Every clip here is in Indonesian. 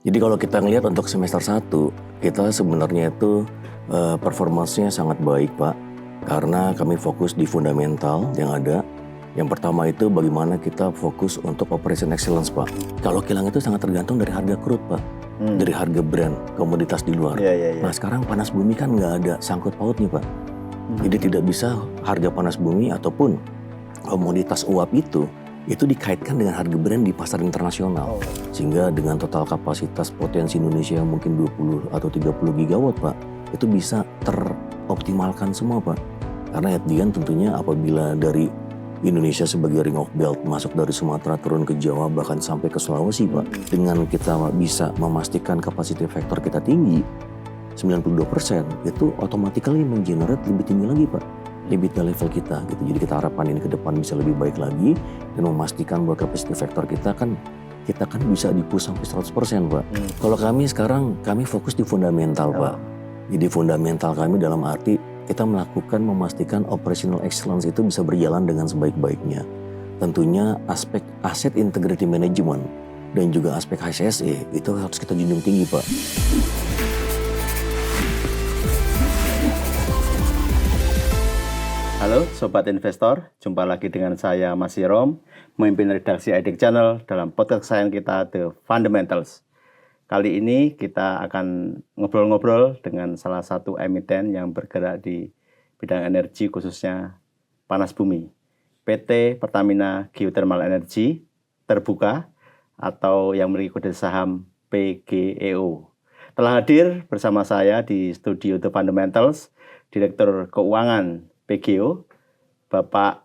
Jadi kalau kita ngelihat untuk semester 1, kita sebenarnya itu performance-nya sangat baik Pak. Karena kami fokus di fundamental yang ada. Yang pertama itu bagaimana kita fokus untuk operation excellence Pak. Kalau kilang itu sangat tergantung dari harga crude Pak. Dari harga brand, komoditas di luar. Nah sekarang panas bumi kan nggak ada sangkut pautnya Pak. Jadi tidak bisa harga panas bumi ataupun komoditas uap itu dikaitkan dengan harga brand di pasar internasional. Sehingga dengan total kapasitas potensi Indonesia yang mungkin 20 atau 30 gigawatt Pak, itu bisa teroptimalkan semua Pak. Karena at the end tentunya apabila dari Indonesia sebagai ring of belt masuk dari Sumatera turun ke Jawa bahkan sampai ke Sulawesi Pak. Dengan kita bisa memastikan kapasitas faktor kita tinggi 92%, itu otomatis mengenerate lebih tinggi lagi Pak. EBITDA level kita gitu. Jadi kita harapkan ini ke depan bisa lebih baik lagi dan memastikan bahwa capacity factor kita kan bisa di-push sampai 100% Pak. Kalau kami sekarang fokus di fundamental Pak. Jadi fundamental kami dalam arti kita memastikan operational excellence itu bisa berjalan dengan sebaik-baiknya. Tentunya aspek asset integrity management dan juga aspek HSE itu harus kita junjung tinggi Pak. Halo Sobat Investor, jumpa lagi dengan saya Mas Yerom, memimpin redaksi IDIC Channel dalam podcast kesayangan kita The Fundamentals. Kali ini kita akan ngobrol-ngobrol dengan salah satu emiten yang bergerak di bidang energi khususnya panas bumi, PT Pertamina Geothermal Energy Terbuka atau yang memiliki kode saham PGEO. Telah hadir bersama saya di studio The Fundamentals, Direktur Keuangan PGEO, Bapak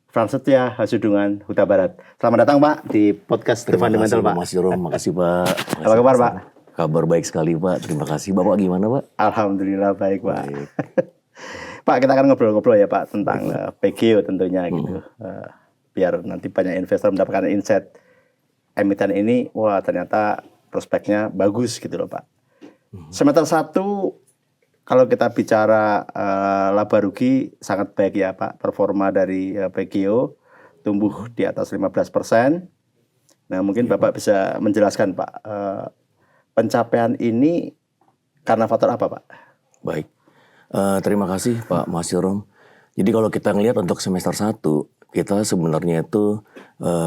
Prasetya Hasudungan Huta Barat. Selamat datang Pak di podcast The Fundamental Pak. Mas Yerom, makasih Pak. Apa kabar Pak? Kabar baik sekali Pak, terima kasih. Bapak gimana Pak? Alhamdulillah baik Pak. Pak, kita akan ngobrol-ngobrol ya Pak tentang PGEO tentunya gitu. Biar nanti banyak investor mendapatkan insight emiten ini, wah ternyata prospeknya bagus gitu loh Pak. Semester 1 kalau kita bicara laba rugi sangat baik ya Pak, performa dari PGEO tumbuh di atas 15%. Nah mungkin Bapak bisa menjelaskan Pak, pencapaian ini karena faktor apa Pak? Baik, terima kasih Pak Mas Yerom. Jadi kalau kita ngelihat untuk semester 1, kita sebenarnya itu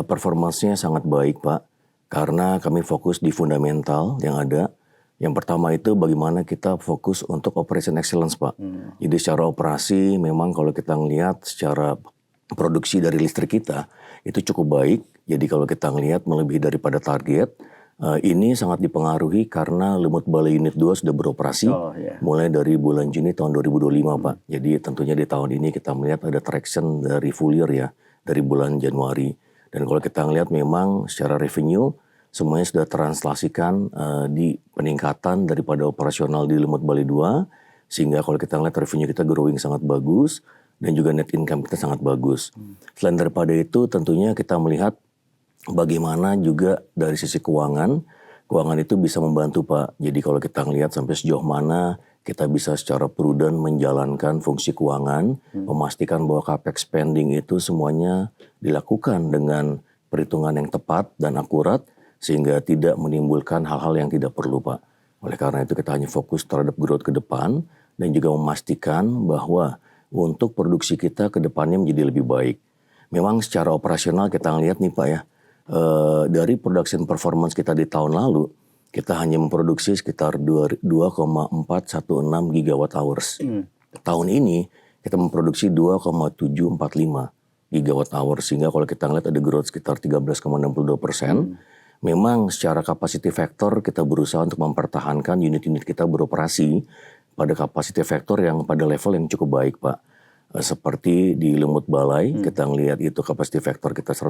performance-nya sangat baik Pak. Karena kami fokus di fundamental yang ada. Yang pertama itu bagaimana kita fokus untuk operation excellence Pak. Jadi secara operasi memang kalau kita ngelihat secara produksi dari listrik kita itu cukup baik. Jadi kalau kita ngelihat melebihi daripada target, ini sangat dipengaruhi karena Lumut Balai Unit 2 sudah beroperasi mulai dari bulan Juni tahun 2025 Pak. Jadi tentunya di tahun ini kita melihat ada traction dari full year ya, dari bulan Januari. Dan kalau kita ngelihat memang secara revenue semuanya sudah translasikan di peningkatan daripada operasional di Lumut Balai 2. Sehingga kalau kita ngelihat revenue kita growing sangat bagus dan juga net income kita sangat bagus. Selain daripada itu tentunya kita melihat bagaimana juga dari sisi keuangan itu bisa membantu Pak. Jadi kalau kita ngelihat sampai sejauh mana kita bisa secara prudent menjalankan fungsi keuangan, memastikan bahwa capex spending itu semuanya dilakukan dengan perhitungan yang tepat dan akurat, sehingga tidak menimbulkan hal-hal yang tidak perlu Pak. Oleh karena itu kita hanya fokus terhadap growth ke depan dan juga memastikan bahwa untuk produksi kita ke depannya menjadi lebih baik. Memang secara operasional kita ngelihat nih Pak ya, dari production performance kita di tahun lalu, kita hanya memproduksi sekitar 2,416 gigawatt hours. Tahun ini kita memproduksi 2,745 gigawatt hours, sehingga kalau kita ngelihat ada growth sekitar 13,62%. Memang secara capacity factor kita berusaha untuk mempertahankan unit-unit kita beroperasi pada capacity factor yang pada level yang cukup baik Pak. Seperti di Lumut Balai kita ngelihat itu capacity factor kita 100%.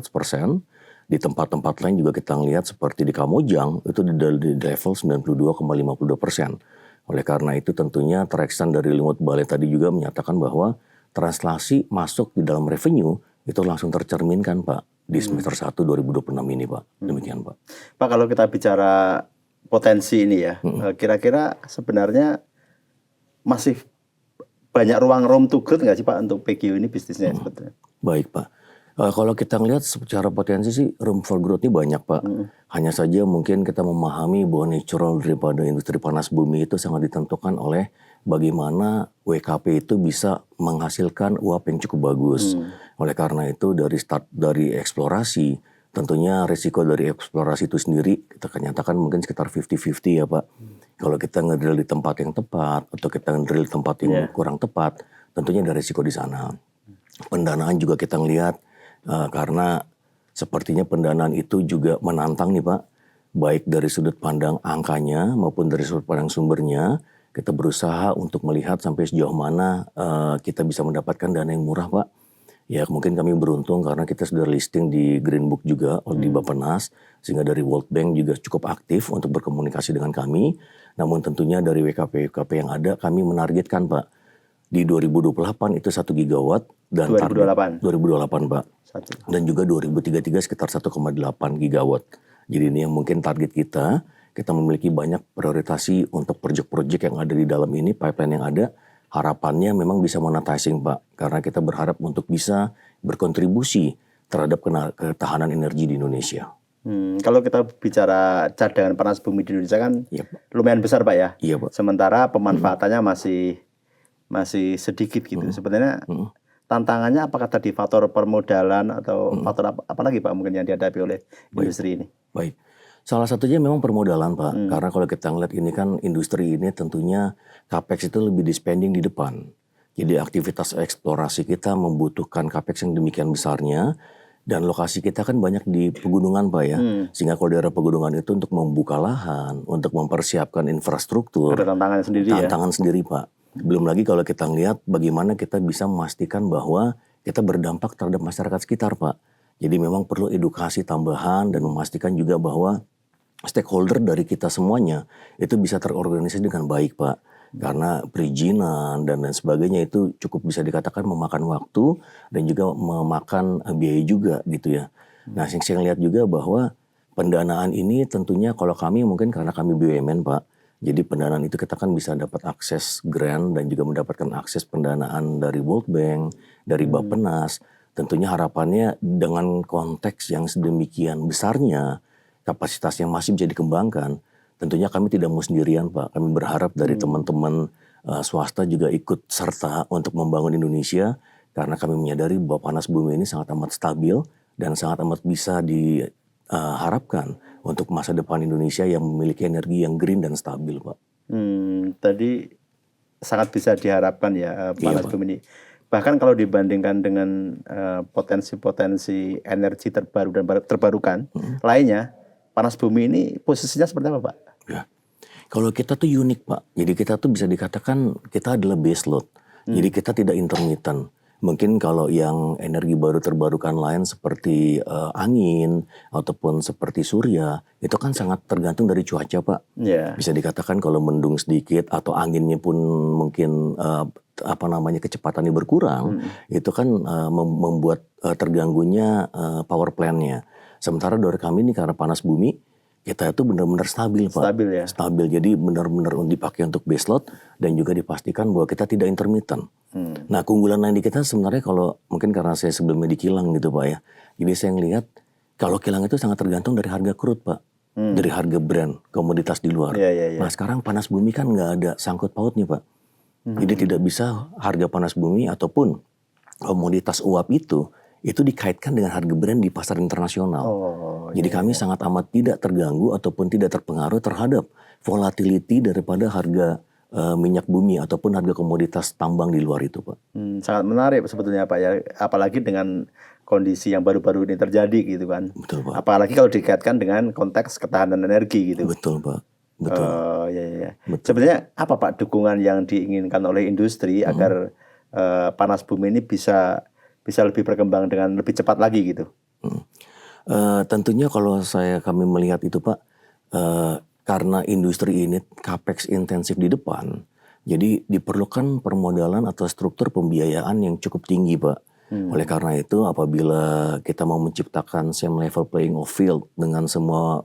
Di tempat-tempat lain juga kita ngelihat seperti di Kamojang itu di level 92,52%. Oleh karena itu tentunya traction dari Lumut Balai tadi juga menyatakan bahwa translasi masuk di dalam revenue itu langsung tercerminkan Pak di semester 1 2026 ini Pak. Demikian Pak. Pak, kalau kita bicara potensi ini ya, kira-kira sebenarnya masih banyak ruang room to growth nggak sih Pak untuk PGEO ini bisnisnya sebetulnya? Baik Pak. Kalau kita ngelihat secara potensi sih room for growth-nya banyak Pak. Hanya saja mungkin kita memahami bahwa natural daripada industri panas bumi itu sangat ditentukan oleh bagaimana WKP itu bisa menghasilkan uap yang cukup bagus. Oleh karena itu dari eksplorasi, tentunya risiko dari eksplorasi itu sendiri kita akan nyatakan mungkin sekitar 50-50 ya Pak. Kalau kita ngedrill di tempat yang tepat atau kita ngedrill di tempat yang kurang tepat, tentunya ada risiko di sana. Pendanaan juga kita ngelihat karena sepertinya pendanaan itu juga menantang nih Pak, baik dari sudut pandang angkanya maupun dari sudut pandang sumbernya. Kita berusaha untuk melihat sampai sejauh mana kita bisa mendapatkan dana yang murah Pak. Ya mungkin kami beruntung karena kita sudah listing di Green Book juga di Bappenas, sehingga dari World Bank juga cukup aktif untuk berkomunikasi dengan kami. Namun tentunya dari WKP yang ada kami menargetkan Pak, di 2028 itu 1 gigawatt dan 2028. 2028 Pak. Dan juga 2033 sekitar 1,8 gigawatt. Jadi ini yang mungkin target kita. Kita memiliki banyak prioritasi untuk proyek-proyek yang ada di dalam ini, pipeline yang ada. Harapannya memang bisa monetizing Pak. Karena kita berharap untuk bisa berkontribusi terhadap ketahanan energi di Indonesia. Kalau kita bicara cadangan panas bumi di Indonesia kan lumayan besar Pak ya. Iya Pak. Sementara pemanfaatannya masih sedikit gitu. Sebenarnya tantangannya apakah tadi faktor permodalan atau faktor apa lagi Pak mungkin yang dihadapi oleh industri ini? Baik. Salah satunya memang permodalan Pak. Karena kalau kita ngeliat ini kan industri ini tentunya capex itu lebih di spending di depan. Jadi aktivitas eksplorasi kita membutuhkan capex yang demikian besarnya. Dan lokasi kita kan banyak di pegunungan Pak ya. Sehingga kalau daerah pegunungan itu untuk membuka lahan, untuk mempersiapkan infrastruktur. Ada tantangan sendiri ya? Tantangan sendiri Pak. Belum lagi kalau kita ngelihat bagaimana kita bisa memastikan bahwa kita berdampak terhadap masyarakat sekitar Pak. Jadi memang perlu edukasi tambahan dan memastikan juga bahwa stakeholder dari kita semuanya itu bisa terorganisasi dengan baik Pak. Karena perizinan dan lain sebagainya itu cukup bisa dikatakan memakan waktu dan juga memakan biaya juga gitu ya. Nah saya lihat juga bahwa pendanaan ini tentunya kalau kami mungkin karena kami BUMN Pak. Jadi pendanaan itu kita kan bisa dapat akses grant dan juga mendapatkan akses pendanaan dari World Bank, dari Bappenas. Tentunya harapannya dengan konteks yang sedemikian besarnya, kapasitas yang masih bisa dikembangkan, tentunya kami tidak mau sendirian Pak. Kami berharap dari teman-teman swasta juga ikut serta untuk membangun Indonesia. Karena kami menyadari bahwa panas bumi ini sangat amat stabil dan sangat amat bisa diharapkan untuk masa depan Indonesia yang memiliki energi yang green dan stabil Pak. Tadi sangat bisa diharapkan ya panas bumi ini. Bahkan kalau dibandingkan dengan potensi-potensi energi terbaru dan terbarukan lainnya, panas bumi ini posisinya seperti apa Pak? Ya. Kalau kita tuh unik Pak. Jadi kita tuh bisa dikatakan kita adalah base load. Jadi kita tidak intermittent. Mungkin kalau yang energi baru terbarukan lain seperti angin ataupun seperti surya itu kan sangat tergantung dari cuaca Pak. Bisa dikatakan kalau mendung sedikit atau anginnya pun mungkin kecepatannya berkurang, itu kan membuat terganggunya power plant-nya. Sementara dari kami ini karena panas bumi kita itu benar-benar stabil Pak. Stabil ya. Stabil, jadi benar-benar dipakai untuk base load dan juga dipastikan bahwa kita tidak intermittent. Nah keunggulan lain di kita sebenarnya kalau mungkin karena saya sebelumnya di kilang gitu Pak ya. Jadi saya ngelihat kalau kilang itu sangat tergantung dari harga crude Pak. Dari harga brand, komoditas di luar. Nah sekarang panas bumi kan nggak ada sangkut pautnya Pak. Jadi tidak bisa harga panas bumi ataupun komoditas uap itu dikaitkan dengan harga brand di pasar internasional. Jadi kami sangat amat tidak terganggu ataupun tidak terpengaruh terhadap volatility daripada harga minyak bumi ataupun harga komoditas tambang di luar itu Pak. Sangat menarik sebetulnya Pak ya, apalagi dengan kondisi yang baru-baru ini terjadi gitu kan. Betul Pak. Apalagi kalau dikaitkan dengan konteks ketahanan energi gitu. Betul Pak. Betul. Betul. Sebenarnya apa Pak dukungan yang diinginkan oleh industri agar panas bumi ini bisa lebih berkembang dengan lebih cepat lagi gitu? Tentunya kalau kami melihat itu Pak, karena industri ini capex intensif di depan, jadi diperlukan permodalan atau struktur pembiayaan yang cukup tinggi Pak. Oleh karena itu apabila kita mau menciptakan same level playing field dengan semua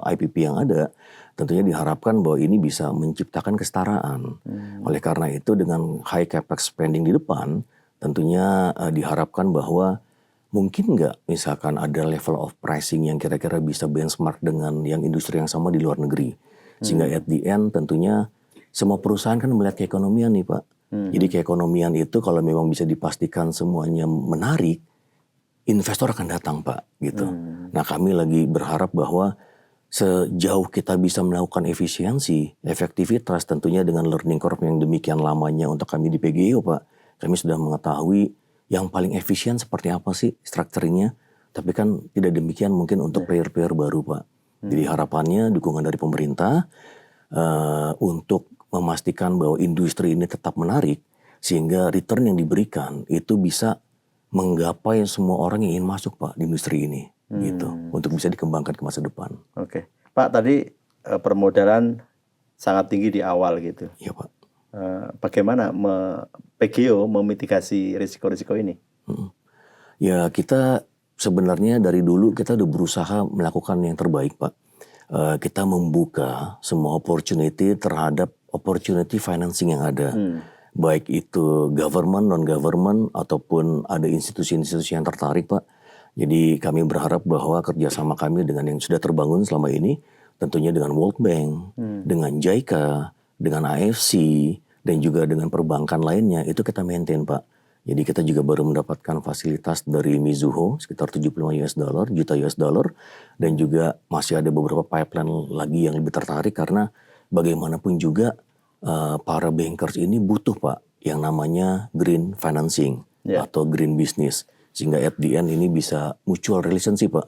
IPP yang ada, tentunya diharapkan bahwa ini bisa menciptakan kesetaraan. Oleh karena itu dengan high capex spending di depan, tentunya diharapkan bahwa mungkin nggak misalkan ada level of pricing yang kira-kira bisa benchmark dengan yang industri yang sama di luar negeri. Sehingga at the end tentunya semua perusahaan kan melihat keekonomian nih Pak. Jadi keekonomian itu kalau memang bisa dipastikan semuanya menarik, investor akan datang Pak gitu. Nah kami lagi berharap bahwa sejauh kita bisa melakukan efisiensi, efektivitas tentunya dengan learning curve yang demikian lamanya untuk kami di PGIO Pak. Kami sudah mengetahui yang paling efisien seperti apa sih structuringnya. Tapi kan tidak demikian mungkin untuk player-player baru Pak. Jadi harapannya dukungan dari pemerintah untuk memastikan bahwa industri ini tetap menarik. Sehingga return yang diberikan itu bisa menggapai semua orang yang ingin masuk Pak di industri ini. Gitu. Untuk bisa dikembangkan ke masa depan. Oke. Pak, tadi permodalan sangat tinggi di awal gitu. Iya Pak. Bagaimana PGIO memitigasi risiko-risiko ini? Ya kita sebenarnya dari dulu kita udah berusaha melakukan yang terbaik Pak. Kita membuka semua opportunity terhadap opportunity financing yang ada. Baik itu government, non-government, ataupun ada institusi-institusi yang tertarik Pak. Jadi kami berharap bahwa kerjasama kami dengan yang sudah terbangun selama ini, tentunya dengan World Bank, dengan JICA, dengan AFC, dan juga dengan perbankan lainnya, itu kita maintain Pak. Jadi kita juga baru mendapatkan fasilitas dari Mizuho sekitar 75 juta US dollar, dan juga masih ada beberapa pipeline lagi yang lebih tertarik karena bagaimanapun juga para bankers ini butuh Pak yang namanya green financing atau green business. Sehingga at the end ini bisa mutual relationship Pak.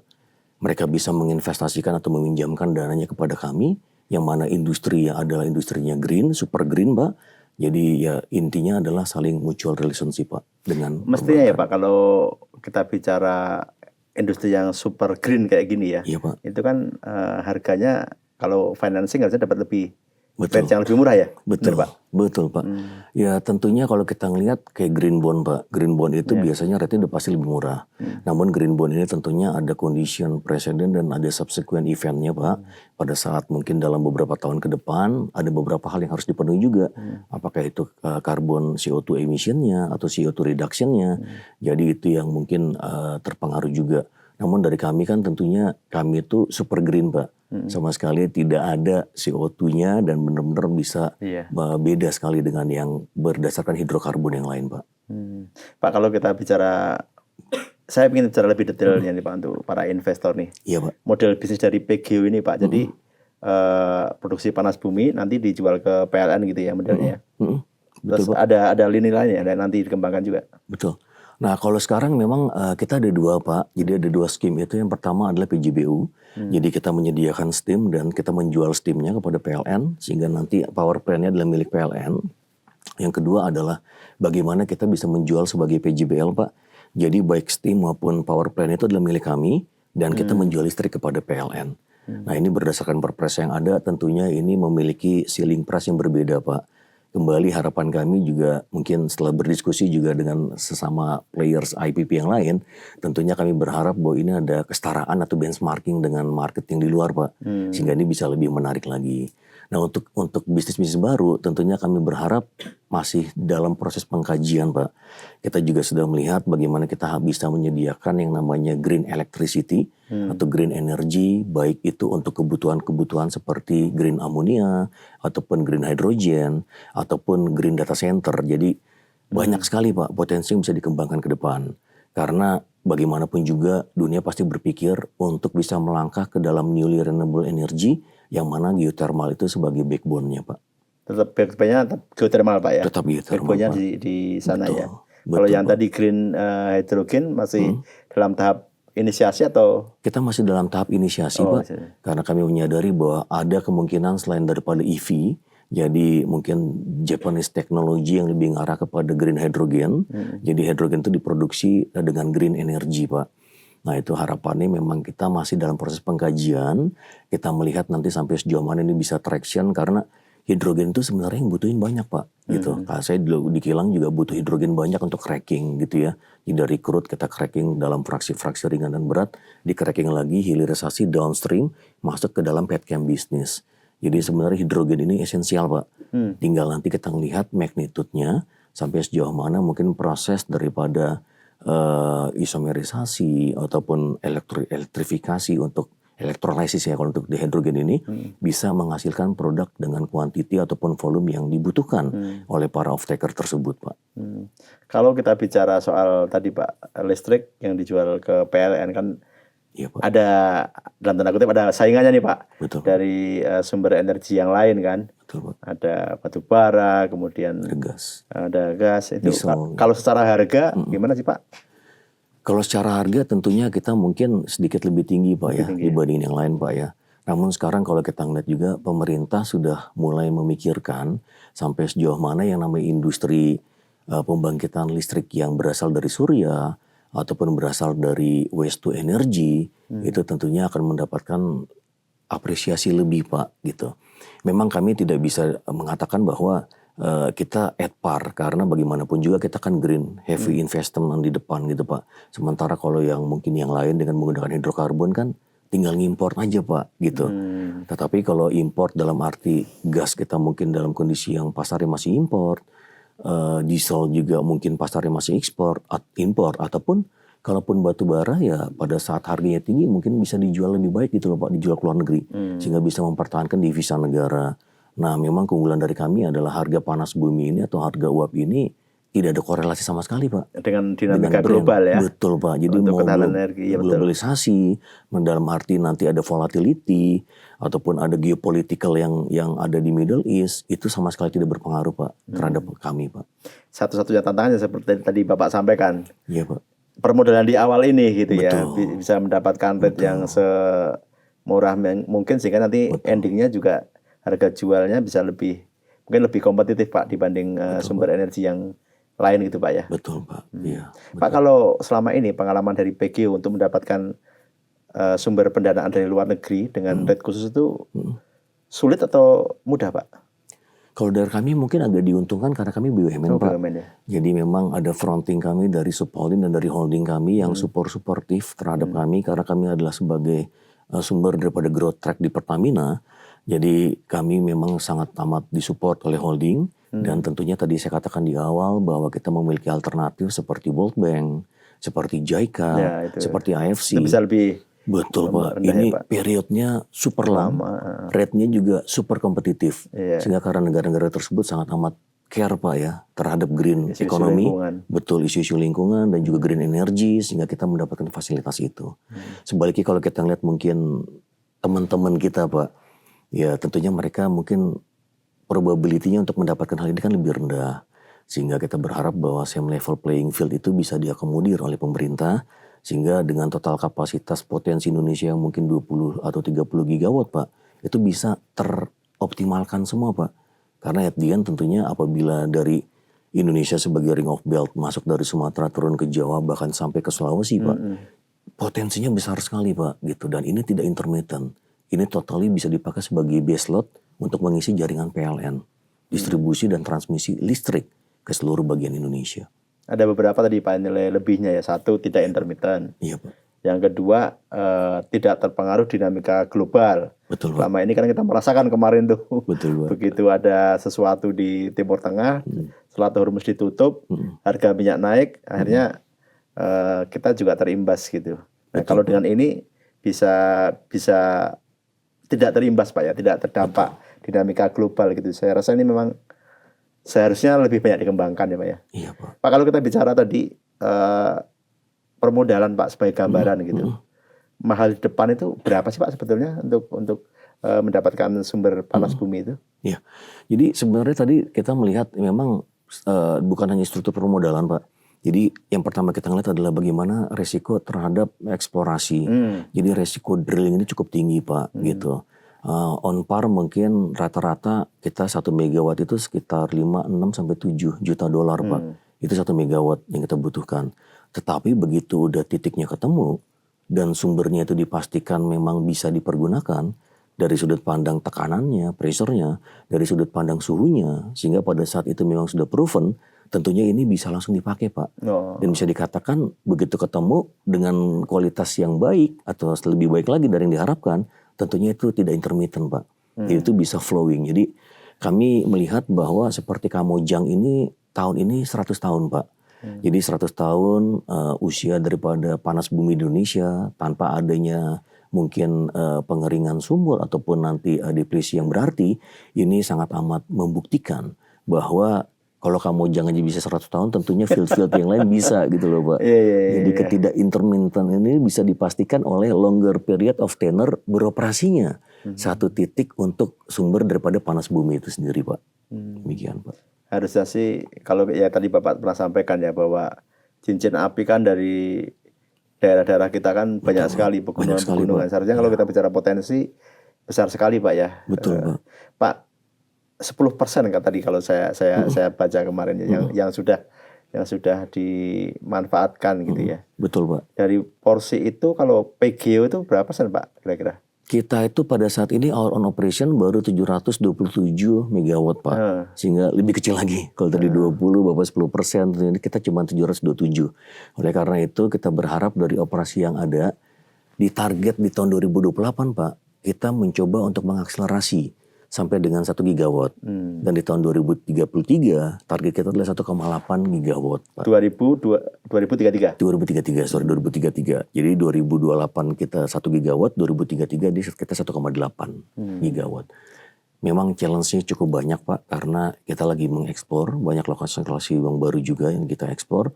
Mereka bisa menginvestasikan atau meminjamkan dananya kepada kami, yang mana industri yang adalah industrinya green, super green Pak. Jadi ya intinya adalah saling mutual relationship Pak dengan mestinya ya Pak, kalau kita bicara industri yang super green kayak gini ya, iya Pak. Itu kan harganya kalau financing harusnya dapat lebih Betul. yang lebih murah ya. Betul Benar, Pak. Betul Pak. Ya tentunya kalau kita ngelihat kayak green bond Pak, green bond itu biasanya rate-nya udah pasti lebih murah. Namun green bond ini tentunya ada condition precedent dan ada subsequent eventnya Pak. Pada saat mungkin dalam beberapa tahun ke depan ada beberapa hal yang harus dipenuhi juga. Apakah itu carbon CO2 emissionnya atau CO2 reductionnya. Jadi itu yang mungkin terpengaruh juga. Namun dari kami kan tentunya kami itu super green Pak. Sama sekali tidak ada CO2-nya dan benar-benar bisa beda sekali dengan yang berdasarkan hidrokarbon yang lain Pak. Pak, kalau kita bicara, saya ingin bicara lebih detailnya nih Pak untuk para investor nih. Iya Pak. Model bisnis dari PGIO ini Pak, jadi produksi panas bumi nanti dijual ke PLN gitu ya modelnya. Terus Betul, ada lini lainnya dan nanti dikembangkan juga. Betul. Nah kalau sekarang memang kita ada dua Pak. Jadi ada dua scheme itu. Yang pertama adalah PJBU. Jadi kita menyediakan steam dan kita menjual steamnya kepada PLN. Sehingga nanti power plant-nya adalah milik PLN. Yang kedua adalah bagaimana kita bisa menjual sebagai PJBL Pak. Jadi baik steam maupun power plant itu adalah milik kami. Dan kita menjual listrik kepada PLN. Nah ini berdasarkan perpres yang ada tentunya ini memiliki ceiling price yang berbeda Pak. Kembali harapan kami juga mungkin setelah berdiskusi juga dengan sesama players IPP yang lain, tentunya kami berharap bahwa ini ada kesetaraan atau benchmarking dengan market yang di luar Pak, sehingga ini bisa lebih menarik lagi. Nah untuk bisnis-bisnis baru tentunya kami berharap masih dalam proses pengkajian Pak. Kita juga sudah melihat bagaimana kita bisa menyediakan yang namanya green electricity atau green energy, baik itu untuk kebutuhan-kebutuhan seperti green ammonia ataupun green hydrogen ataupun green data center. Jadi banyak sekali Pak potensi yang bisa dikembangkan ke depan. Karena bagaimanapun juga dunia pasti berpikir untuk bisa melangkah ke dalam newly renewable energy yang mana geothermal itu sebagai backbone-nya Pak. Tetap backbone-nya tetap geothermal Pak ya. Tetap geothermal Backbone-nya Pak. di sana Betul, ya. betul, Kalau yang Pak. tadi green hydrogen masih dalam tahap inisiasi atau? Kita masih dalam tahap inisiasi Pak. Karena kami menyadari bahwa ada kemungkinan selain daripada EV, jadi mungkin Japanese teknologi yang lebih ngarah kepada green hydrogen. Jadi hydrogen itu diproduksi dengan green energy Pak. Nah itu harapannya memang kita masih dalam proses pengkajian. Kita melihat nanti sampai sejauh mana ini bisa traction karena hidrogen itu sebenarnya yang butuhin banyak Pak. Gitu. Nah, saya di kilang juga butuh hidrogen banyak untuk cracking gitu ya. Jadi dari crude kita cracking dalam fraksi-fraksi ringan dan berat, di cracking lagi hilirisasi downstream masuk ke dalam petchem business. Jadi sebenarnya hidrogen ini esensial Pak. Tinggal nanti kita melihat magnitude-nya sampai sejauh mana mungkin proses daripada isomerisasi ataupun elektrifikasi untuk elektrolisis ya kalau untuk dihidrogen ini bisa menghasilkan produk dengan kuantiti ataupun volume yang dibutuhkan oleh para off-taker tersebut, Pak. Kalau kita bicara soal tadi Pak, listrik yang dijual ke PLN kan Iya, Pak. ada dalam tanda kutip ada saingannya nih Pak. Betul, Pak. Dari sumber energi yang lain kan. Betul, Pak. Ada batu bara, kemudian ada gas itu. Diesel. Kalau secara harga gimana sih Pak? Kalau secara harga tentunya kita mungkin sedikit lebih tinggi Pak ya dibanding yang lain Pak ya. Namun sekarang kalau kita ngeliat juga pemerintah sudah mulai memikirkan sampai sejauh mana yang namanya industri pembangkitan listrik yang berasal dari surya ataupun berasal dari waste to energy itu tentunya akan mendapatkan apresiasi lebih Pak gitu. Memang kami tidak bisa mengatakan bahwa kita at par karena bagaimanapun juga kita kan green heavy investment di depan gitu Pak. Sementara kalau yang mungkin yang lain dengan menggunakan hidrokarbon kan tinggal ngimport aja Pak gitu. Tetapi kalau import dalam arti gas kita mungkin dalam kondisi yang pasarnya masih import, diesel juga mungkin pasarnya masih import ataupun kalaupun batu bara ya pada saat harganya tinggi mungkin bisa dijual lebih baik gitu loh Pak, dijual ke luar negeri sehingga bisa mempertahankan devisa negara. Nah, memang keunggulan dari kami adalah harga panas bumi ini atau harga uap ini tidak ada korelasi sama sekali, Pak. Dengan dinamika global ya. Betul, Pak. Jadi untuk mau energi, globalisasi, dalam arti nanti ada volatility ataupun ada geopolitical yang ada di Middle East, itu sama sekali tidak berpengaruh, Pak, terhadap kami, Pak. Satu-satunya tantangannya seperti tadi Bapak sampaikan. Iya, Pak. Permodalan di awal ini gitu ya, Betul. bisa mendapatkan rate yang semurah mungkin sehingga nanti endingnya juga harga jualnya bisa mungkin lebih kompetitif Pak dibanding sumber energi yang lain gitu Pak ya. Betul Pak. Iya. Pak, kalau selama ini pengalaman dari PGO untuk mendapatkan sumber pendanaan dari luar negeri dengan rate khusus itu sulit atau mudah Pak? Kalau dari kami mungkin agak diuntungkan karena kami BUMN Pak. BUMN, ya. Jadi memang ada fronting kami dari subholding dan dari holding kami yang suportif terhadap kami karena kami adalah sebagai sumber daripada growth track di Pertamina. Jadi kami memang sangat amat disupport oleh holding dan tentunya tadi saya katakan di awal bahwa kita memiliki alternatif seperti World Bank, seperti JICA, seperti AFC. Itu bisa lebih betul Pak. Ini ya, periodnya super lama, rate-nya juga super kompetitif. Sehingga karena negara-negara tersebut sangat amat care Pak ya terhadap green economy, betul isu-isu lingkungan dan juga green energy sehingga kita mendapatkan fasilitas itu. Sebaliknya kalau kita lihat mungkin teman-teman kita Pak, ya tentunya mereka mungkin probability-nya untuk mendapatkan hal ini kan lebih rendah. Sehingga kita berharap bahwa same level playing field itu bisa diakomodir oleh pemerintah. Sehingga dengan total kapasitas potensi Indonesia yang mungkin 20 atau 30 gigawatt Pak. Itu bisa teroptimalkan semua Pak. Karena at the end tentunya apabila dari Indonesia sebagai ring of belt masuk dari Sumatera turun ke Jawa bahkan sampai ke Sulawesi Pak. Potensinya besar sekali Pak gitu. Dan ini tidak intermittent. Ini totally bisa dipakai sebagai base load untuk mengisi jaringan PLN, distribusi dan transmisi listrik ke seluruh bagian Indonesia. Ada beberapa tadi Pak nilai lebihnya ya. Satu, tidak intermittent. Iya Pak. Yang kedua, tidak terpengaruh dinamika global. Betul Pak. Selama ini kan kita merasakan kemarin tuh. Betul Pak. Begitu ada sesuatu di Timur Tengah, Selat Hormuz ditutup, harga minyak naik, akhirnya kita juga terimbas gitu. Nah, kalau dengan ini bisa tidak terimbas Pak ya, tidak terdampak dinamika global gitu. Saya rasa ini memang seharusnya lebih banyak dikembangkan ya Pak ya. Iya Pak. Pak, kalau kita bicara tadi permodalan Pak sebagai gambaran gitu, mahal di depan itu berapa sih Pak sebetulnya untuk mendapatkan sumber panas bumi itu? Iya, jadi sebenarnya tadi kita melihat memang bukan hanya struktur permodalan Pak. Jadi yang pertama kita ngeliat adalah bagaimana resiko terhadap eksplorasi. Jadi resiko drilling ini cukup tinggi Pak gitu. On par mungkin rata-rata kita 1 megawatt itu sekitar 5, 6 sampai 7 juta dolar Pak. Itu 1 megawatt yang kita butuhkan. Tetapi begitu udah titiknya ketemu dan sumbernya itu dipastikan memang bisa dipergunakan dari sudut pandang tekanannya, pressure-nya, dari sudut pandang suhunya, sehingga pada saat itu memang sudah proven, tentunya ini bisa langsung dipakai Pak. Dan bisa dikatakan begitu ketemu dengan kualitas yang baik atau lebih baik lagi dari yang diharapkan, tentunya itu tidak intermittent Pak. Jadi itu bisa flowing. Jadi kami melihat bahwa seperti Kamojang ini tahun ini 100 tahun Pak. Jadi 100 tahun usia daripada panas bumi di Indonesia tanpa adanya mungkin pengeringan sumur ataupun nanti depresi yang berarti, ini sangat amat membuktikan bahwa kalau kamu jangan bisa 100 tahun, tentunya field-field yang lain bisa gitu loh Pak. Jadi ketidak-intermittent ini bisa dipastikan oleh longer period of tenure beroperasinya. Satu titik untuk sumber daripada panas bumi itu sendiri Pak. Demikian Pak. Harusnya sih, kalau ya tadi Bapak pernah sampaikan ya bahwa cincin api kan dari daerah-daerah kita kan banyak sekali pegunungan-pegunungan. Seharusnya kalau kita bicara potensi, besar sekali Pak ya. Betul Pak. Pak, 10% kan tadi kalau saya baca kemarin ya, yang sudah dimanfaatkan gitu ya. Betul Pak. Dari porsi itu kalau PGO itu berapa persen Pak kira-kira? Kita itu pada saat ini hour on operation baru 727 megawatt Pak. Sehingga lebih kecil lagi. Kalau tadi 20, Bapak 10%, ini kita cuma 727. Oleh karena itu kita berharap dari operasi yang ada, di target di tahun 2028 Pak, kita mencoba untuk mengakselerasi sampai dengan 1 gigawatt. Dan di tahun 2033 target kita adalah 1,8 gigawatt Pak. 2033? 2033. Jadi 2028 kita 1 gigawatt, 2033 kita 1,8 gigawatt. Memang challenge-nya cukup banyak Pak, karena kita lagi mengeksplor banyak lokasi-lokasi yang baru juga yang kita eksplor.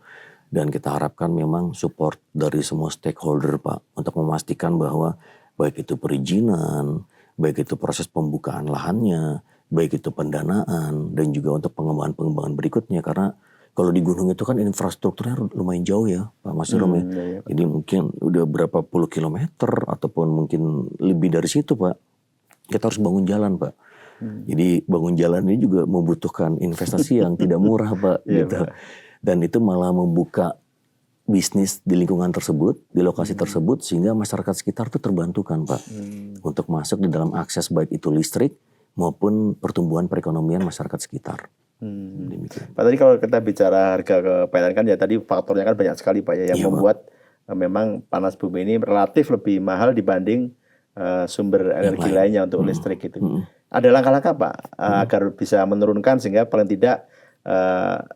Dan kita harapkan memang support dari semua stakeholder Pak, untuk memastikan bahwa baik itu perizinan, baik itu proses pembukaan lahannya, baik itu pendanaan, dan juga untuk pengembangan berikutnya. Karena kalau di gunung itu kan infrastrukturnya lumayan jauh ya Pak Mas Rom ya. Jadi mungkin udah berapa puluh kilometer ataupun mungkin lebih dari situ Pak. Kita harus bangun jalan Pak. Jadi bangun jalan ini juga membutuhkan investasi yang tidak murah Pak. Gitu. Dan itu malah membuka bisnis di lingkungan tersebut, di lokasi tersebut, sehingga masyarakat sekitar itu terbantukan Pak. Untuk masuk di dalam akses baik itu listrik maupun pertumbuhan perekonomian masyarakat sekitar. Pak, tadi kalau kita bicara harga kePLN kan ya tadi faktornya kan banyak sekali Pak ya, yang membuat memang panas bumi ini relatif lebih mahal dibanding sumber energi lainnya untuk listrik gitu. Ada langkah-langkah Pak agar bisa menurunkan sehingga paling tidak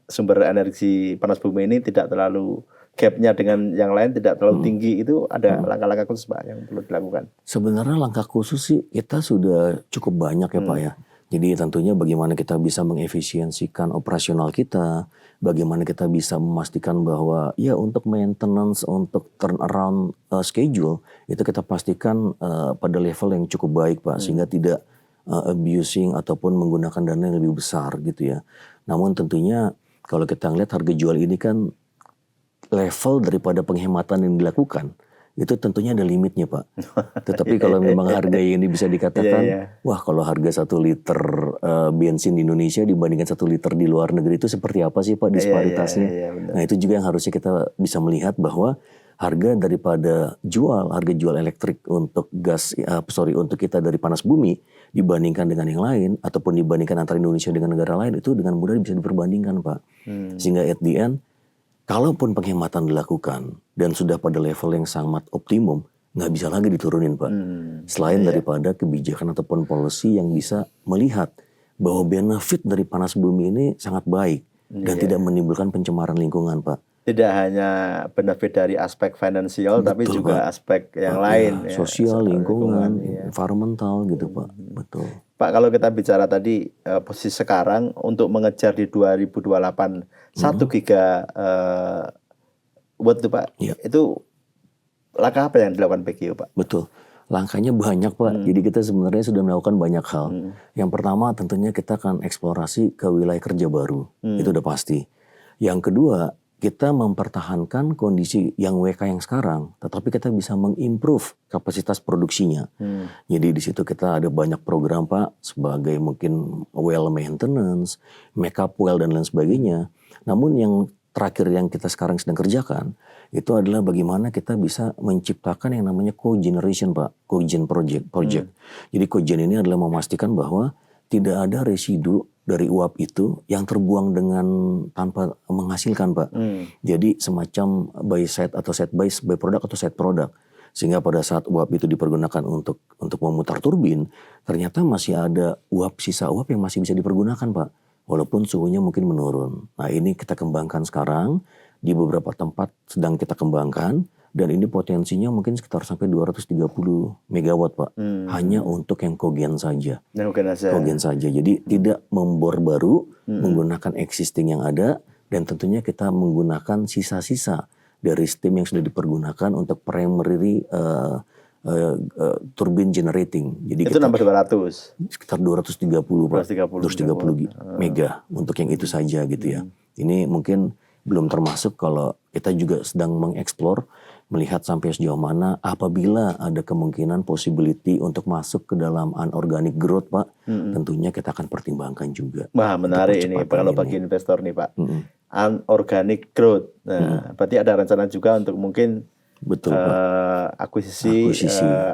sumber energi panas bumi ini tidak terlalu gapnya dengan yang lain tidak terlalu tinggi, itu ada langkah-langkah khusus Pak yang perlu dilakukan? Sebenarnya langkah khusus sih kita sudah cukup banyak ya Pak ya. Jadi tentunya bagaimana kita bisa mengefisiensikan operasional kita, bagaimana kita bisa memastikan bahwa ya untuk maintenance, untuk turnaround schedule itu kita pastikan pada level yang cukup baik Pak, sehingga tidak abusing ataupun menggunakan dana yang lebih besar gitu ya. Namun tentunya kalau kita ngeliat harga jual ini kan level daripada penghematan yang dilakukan itu tentunya ada limitnya Pak. Tetapi kalau memang harga ini bisa dikatakan, wah kalau harga 1 liter bensin di Indonesia dibandingkan 1 liter di luar negeri itu seperti apa sih Pak disparitasnya? Nah itu juga yang harusnya kita bisa melihat bahwa harga daripada harga jual elektrik untuk untuk kita dari panas bumi dibandingkan dengan yang lain ataupun dibandingkan antara Indonesia dengan negara lain itu dengan mudah bisa diperbandingkan Pak. Sehingga at the end, kalaupun penghematan dilakukan dan sudah pada level yang sangat optimum, nggak bisa lagi diturunin Pak. Selain daripada kebijakan ataupun policy yang bisa melihat bahwa benefit dari panas bumi ini sangat baik dan tidak menimbulkan pencemaran lingkungan Pak. Tidak hanya benefit dari aspek finansial, tapi juga Pak, aspek yang lain. Ya, sosial, lingkungan, environmental gitu Pak. Betul. Pak, kalau kita bicara tadi posisi sekarang untuk mengejar di 2028 1 gigawatt itu Pak, itu langkah apa yang dilakukan PGO Pak? Betul. Langkahnya banyak Pak. Jadi kita sebenarnya sudah melakukan banyak hal. Yang pertama tentunya kita akan eksplorasi ke wilayah kerja baru. Itu udah pasti. Yang kedua, kita mempertahankan kondisi yang WK yang sekarang, tetapi kita bisa mengimprove kapasitas produksinya. Jadi di situ kita ada banyak program Pak, sebagai mungkin well maintenance, makeup well dan lain sebagainya. Namun yang terakhir yang kita sekarang sedang kerjakan, itu adalah bagaimana kita bisa menciptakan yang namanya cogeneration Pak, cogen project. Jadi cogen ini adalah memastikan bahwa tidak ada residu dari uap itu yang terbuang tanpa menghasilkan Pak. Jadi semacam by side atau set by product atau side product. Sehingga pada saat uap itu dipergunakan untuk memutar turbin, ternyata masih ada sisa uap yang masih bisa dipergunakan Pak. walaupun suhunya mungkin menurun. Nah ini kita kembangkan sekarang, di beberapa tempat sedang kita kembangkan, dan ini potensinya mungkin sekitar sampai 230 megawatt Pak. Hanya untuk yang kogen saja. Kogen saja. Jadi tidak membor baru, menggunakan existing yang ada, dan tentunya kita menggunakan sisa-sisa dari steam yang sudah dipergunakan untuk primary turbine generating. Jadi itu nambah 200. Sekitar 230 Pak. 230 mega untuk yang itu saja gitu ya. Ini mungkin belum termasuk kalau kita juga sedang mengeksplor melihat sampai sejauh mana apabila ada kemungkinan possibility untuk masuk ke dalam unorganic growth Pak, tentunya kita akan pertimbangkan juga. Wah menarik ini kalau bagi investor nih Pak. Unorganic growth. Nah, berarti ada rencana juga untuk mungkin betul Pak. Akuisisi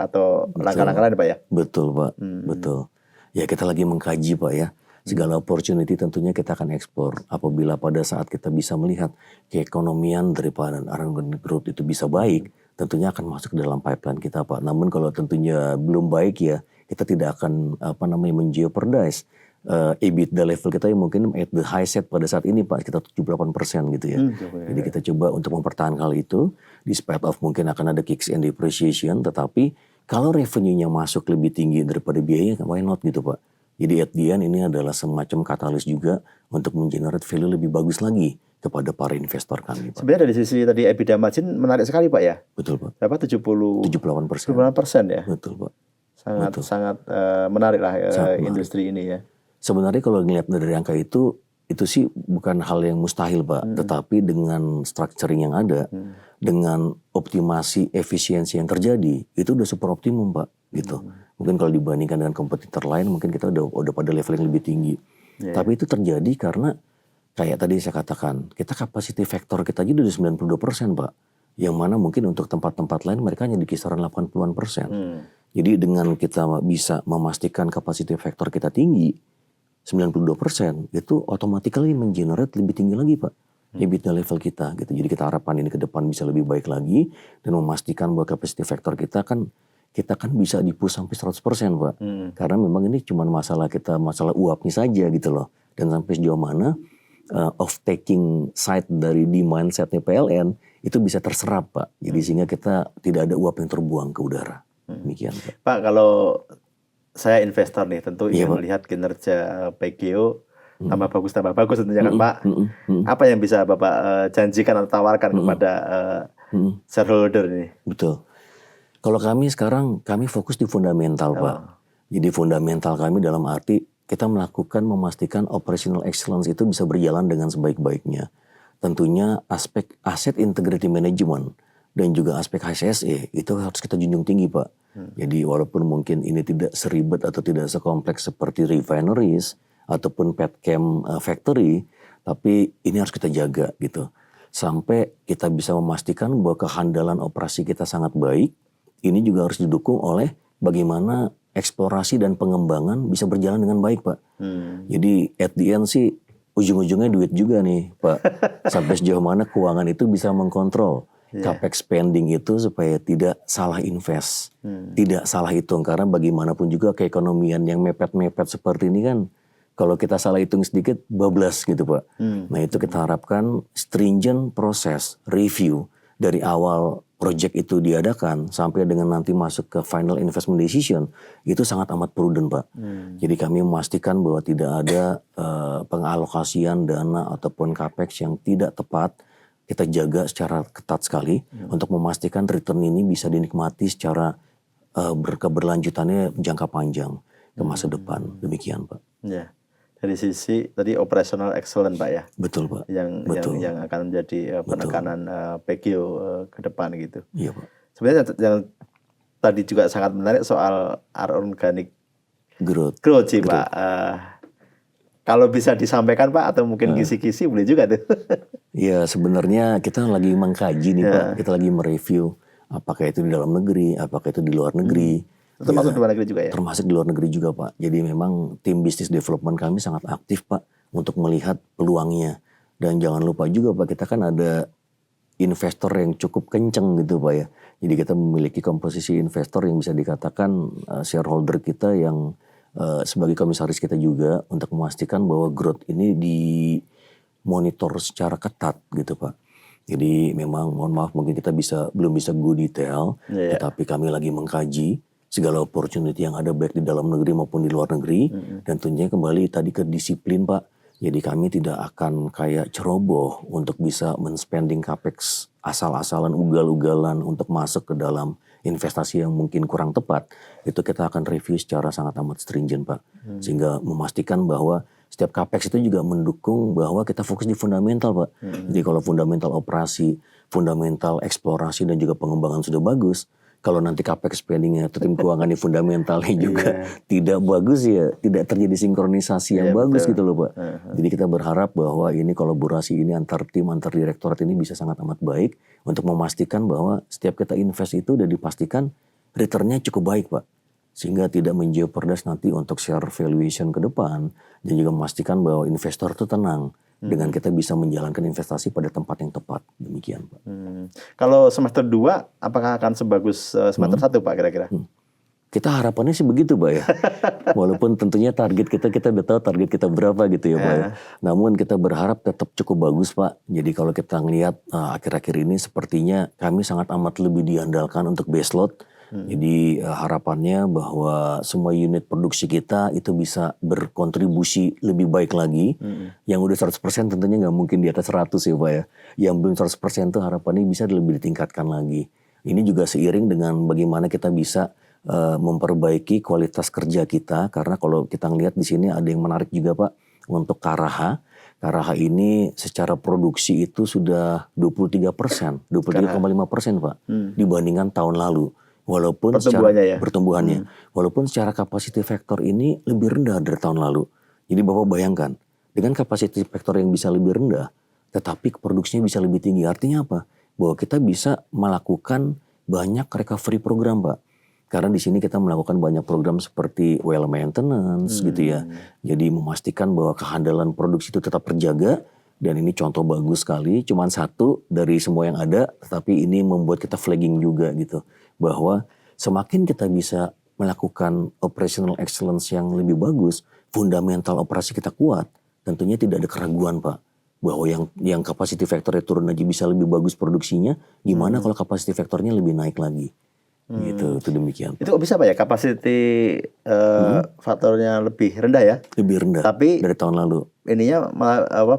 atau langkah-langkah lain Pak ya? Betul Pak, betul. Ya kita lagi mengkaji Pak ya. Segala opportunity tentunya kita akan eksplor. Apabila pada saat kita bisa melihat keekonomian daripada unorganic growth itu bisa baik, tentunya akan masuk ke dalam pipeline kita Pak. Namun kalau tentunya belum baik ya, kita tidak akan menjeopardize EBITDA level kita yang mungkin at the high set pada saat ini Pak, sekitar 78% gitu ya. Jadi kita coba untuk mempertahankan hal itu, despite of mungkin akan ada kicks and depreciation, tetapi kalau revenue-nya masuk lebih tinggi daripada biayanya, why not gitu Pak. Jadi at the end ini adalah semacam katalis juga untuk mengenerate value lebih bagus lagi kepada para investor kami Pak. Sebenarnya dari sisi tadi EBITDA margin menarik sekali Pak ya? Betul Pak. Berapa? 78%. 78% ya? Betul Pak. Sangat menarik lah industri ini ya. Sebenarnya kalau ngelihat dari angka itu sih bukan hal yang mustahil Pak. Tetapi dengan structuring yang ada, dengan optimasi efisiensi yang terjadi, itu udah super optimum Pak. Gitu. Mungkin kalau dibandingkan dengan kompetitor lain, mungkin kita udah pada level yang lebih tinggi. Tapi itu terjadi karena kayak tadi saya katakan, kita capacity factor kita aja udah 92% Pak. Yang mana mungkin untuk tempat-tempat lain mereka hanya di kisaran 80-an%. Jadi dengan kita bisa memastikan capacity factor kita tinggi, 92%, itu automatically mengenerate lebih tinggi lagi Pak. EBITDA level kita gitu. Jadi kita harapkan ini ke depan bisa lebih baik lagi dan memastikan bahwa capacity factor kita kan bisa di-push sampai 100% Pak. Karena memang ini cuma masalah uapnya saja gitu loh. Dan sampai sejauh mana off-taking side dari demand setnya PLN itu bisa terserap Pak. Jadi sehingga kita tidak ada uap yang terbuang ke udara. Demikian Pak. Pak kalau saya investor nih tentu ingin melihat kinerja PGO tambah bagus tentunya kan Pak. Apa yang bisa Bapak janjikan atau tawarkan kepada shareholder ini? Betul. Kalau kami sekarang, kami fokus di fundamental Pak. Jadi fundamental kami dalam arti kita memastikan operational excellence itu bisa berjalan dengan sebaik-baiknya. Tentunya aspek asset integrity management dan juga aspek HSE itu harus kita junjung tinggi Pak. Jadi walaupun mungkin ini tidak seribet atau tidak sekompleks seperti refineries ataupun petchem factory, tapi ini harus kita jaga gitu. Sampai kita bisa memastikan bahwa kehandalan operasi kita sangat baik. Ini juga harus didukung oleh bagaimana eksplorasi dan pengembangan bisa berjalan dengan baik Pak. Jadi at the end sih ujung-ujungnya duit juga nih Pak. Sampai sejauh mana keuangan itu bisa mengkontrol capex spending itu supaya tidak salah invest, tidak salah hitung. Karena bagaimanapun juga keekonomian yang mepet-mepet seperti ini kan, kalau kita salah hitung sedikit bablas gitu Pak. Nah itu kita harapkan stringent proses review dari awal project itu diadakan sampai dengan nanti masuk ke final investment decision itu sangat amat prudent Pak. Jadi kami memastikan bahwa tidak ada pengalokasian dana ataupun capex yang tidak tepat. Kita jaga secara ketat sekali untuk memastikan return ini bisa dinikmati secara berkeberlanjutannya jangka panjang ke masa depan. Demikian Pak. Ya. Dari sisi tadi operational excellence Pak ya. Betul Pak. Yang akan menjadi penekanan PGO ke depan gitu. Iya Pak. Sebenarnya yang tadi juga sangat menarik soal organic growth sih Pak. Kalau bisa disampaikan Pak atau mungkin kisi-kisi boleh juga tuh. Iya sebenarnya kita lagi mengkaji nih Pak. Kita lagi mereview apakah itu di dalam negeri, apakah itu di luar negeri. Termasuk di luar negeri juga ya? Termasuk di luar negeri juga Pak. Jadi memang tim business development kami sangat aktif Pak untuk melihat peluangnya. Dan jangan lupa juga Pak, kita kan ada investor yang cukup kenceng gitu Pak ya. Jadi kita memiliki komposisi investor yang bisa dikatakan shareholder kita yang sebagai komisaris kita juga untuk memastikan bahwa growth ini dimonitor secara ketat gitu Pak. Jadi memang mohon maaf mungkin kita belum bisa go detail, Iya. tetapi kami lagi mengkaji segala opportunity yang ada baik di dalam negeri maupun di luar negeri, dan tentunya kembali tadi ke disiplin Pak. Jadi kami tidak akan kayak ceroboh untuk bisa men-spending capex asal-asalan ugal-ugalan untuk masuk ke dalam investasi yang mungkin kurang tepat. Itu kita akan review secara sangat amat stringent Pak. Sehingga memastikan bahwa setiap capex itu juga mendukung bahwa kita fokus di fundamental Pak. Jadi kalau fundamental operasi, fundamental eksplorasi dan juga pengembangan sudah bagus, kalau nanti capex spendingnya atau tim keuangannya fundamentalnya juga tidak bagus ya tidak terjadi sinkronisasi yang bagus gitu loh Pak. Jadi kita berharap bahwa ini kolaborasi ini antar tim, antar direktorat ini bisa sangat amat baik untuk memastikan bahwa setiap kita invest itu udah dipastikan returnnya cukup baik Pak. Sehingga tidak menjeopardize nanti untuk share valuation ke depan dan juga memastikan bahwa investor itu tenang dengan kita bisa menjalankan investasi pada tempat yang tepat. Demikian Pak. Kalau semester 2 apakah akan sebagus semester 1 Pak kira-kira? Kita harapannya sih begitu Pak ya. Walaupun tentunya target kita udah tahu target kita berapa gitu ya Pak ya. Namun kita berharap tetap cukup bagus Pak. Jadi kalau kita ngelihat akhir-akhir ini sepertinya kami sangat amat lebih diandalkan untuk baseload. Jadi harapannya bahwa semua unit produksi kita itu bisa berkontribusi lebih baik lagi. Yang udah 100% tentunya nggak mungkin di atas 100 ya Pak ya. Yang belum 100% itu harapannya bisa lebih ditingkatkan lagi. Ini juga seiring dengan bagaimana kita bisa memperbaiki kualitas kerja kita. Karena kalau kita ngelihat di sini ada yang menarik juga Pak untuk Karaha. Karaha ini secara produksi itu sudah 23%, 23,5% Pak dibandingkan tahun lalu. Walaupun pertumbuhannya, walaupun secara capacity factor ini lebih rendah dari tahun lalu. Jadi Bapak bayangkan, dengan capacity factor yang bisa lebih rendah, tetapi produksinya bisa lebih tinggi. Artinya apa? Bahwa kita bisa melakukan banyak recovery program Pak. Karena di sini kita melakukan banyak program seperti well maintenance gitu ya. Jadi memastikan bahwa kehandalan produksi itu tetap terjaga. Dan ini contoh bagus sekali, cuman satu dari semua yang ada, tetapi ini membuat kita flagging juga gitu. Bahwa semakin kita bisa melakukan operational excellence yang lebih bagus, fundamental operasi kita kuat, tentunya tidak ada keraguan Pak. Bahwa yang capacity factornya turun aja bisa lebih bagus produksinya, gimana kalau capacity factornya lebih naik lagi. Gitu, itu demikian. Itu kok bisa Pak ya, capacity faktornya lebih rendah ya? Lebih rendah Tapi dari tahun lalu. Ininya